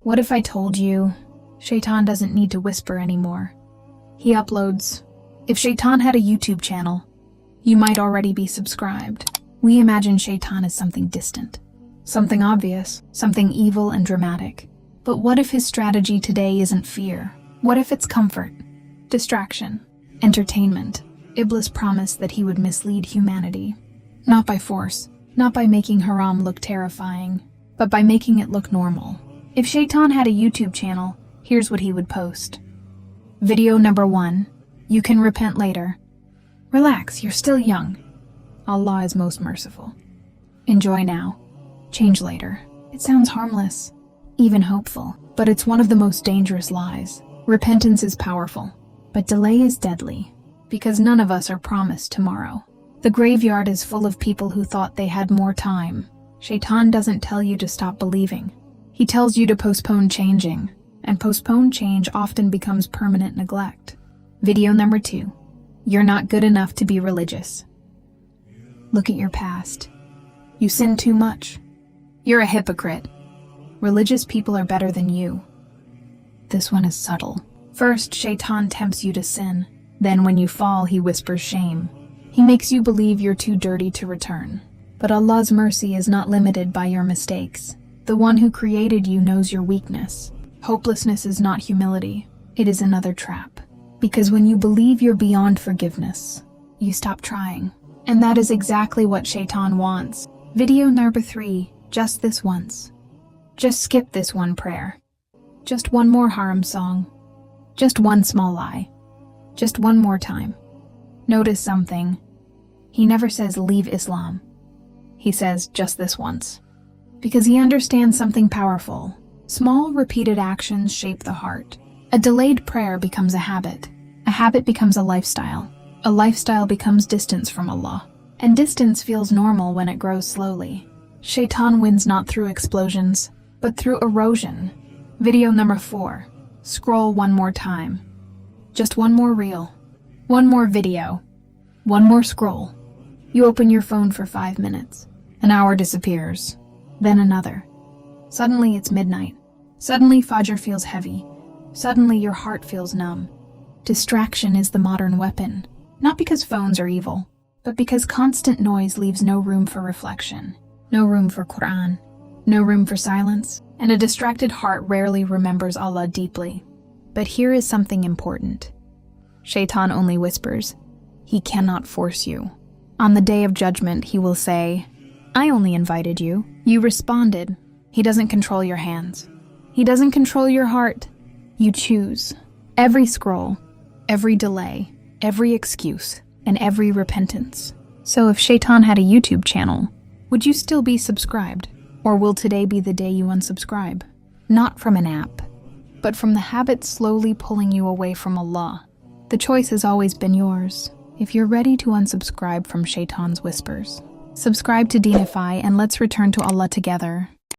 What if I told you Shaytan doesn't need to whisper anymore? He uploads. If Shaytan had a YouTube channel, you might already be subscribed. We imagine Shaytan as something distant, something obvious, something evil and dramatic. But what if his strategy today isn't fear? What if it's comfort, distraction, entertainment? Iblis promised that he would mislead humanity. Not by force, not by making haram look terrifying, but by making it look normal. If Shaytan had a YouTube channel, here's what he would post. Video number 1. You can repent later. Relax, you're still young. Allah is most merciful. Enjoy now. Change later. It sounds harmless, even hopeful, but it's one of the most dangerous lies. Repentance is powerful, but delay is deadly, because none of us are promised tomorrow. The graveyard is full of people who thought they had more time. Shaytan doesn't tell you to stop believing. He tells you to postpone changing, and postponed change often becomes permanent neglect. Video number 2. You're not good enough to be religious. Look at your past. You sinned too much. You're a hypocrite. Religious people are better than you. This one is subtle. First, Shaytan tempts you to sin. Then when you fall, he whispers shame. He makes you believe you're too dirty to return. But Allah's mercy is not limited by your mistakes. The one who created you knows your weakness. Hopelessness is not humility. It is another trap. Because when you believe you're beyond forgiveness, you stop trying. And that is exactly what Shaytan wants. Video number 3. Just this once. Just skip this one prayer. Just one more haram song. Just one small lie. Just one more time. Notice something. He never says leave Islam. He says just this once. Because he understands something powerful. Small, repeated actions shape the heart. A delayed prayer becomes a habit. A habit becomes a lifestyle. A lifestyle becomes distance from Allah. And distance feels normal when it grows slowly. Shaytan wins not through explosions, but through erosion. Video number 4. Scroll one more time. Just one more reel. One more video. One more scroll. You open your phone for 5 minutes. An hour disappears. Then another. Suddenly it's midnight. Suddenly Fajr feels heavy. Suddenly your heart feels numb. Distraction is the modern weapon. Not because phones are evil, but because constant noise leaves no room for reflection. No room for Quran. No room for silence. And a distracted heart rarely remembers Allah deeply. But here is something important. Shaytan only whispers. He cannot force you. On the day of judgment, he will say, I only invited you. You responded. He doesn't control your hands. He doesn't control your heart. You choose. Every scroll, every delay, every excuse, and every repentance. So if Shaytan had a YouTube channel, would you still be subscribed? Or will today be the day you unsubscribe? Not from an app, but from the habit slowly pulling you away from Allah. The choice has always been yours. If you're ready to unsubscribe from Shaytan's whispers, subscribe to Deenify and let's return to Allah together.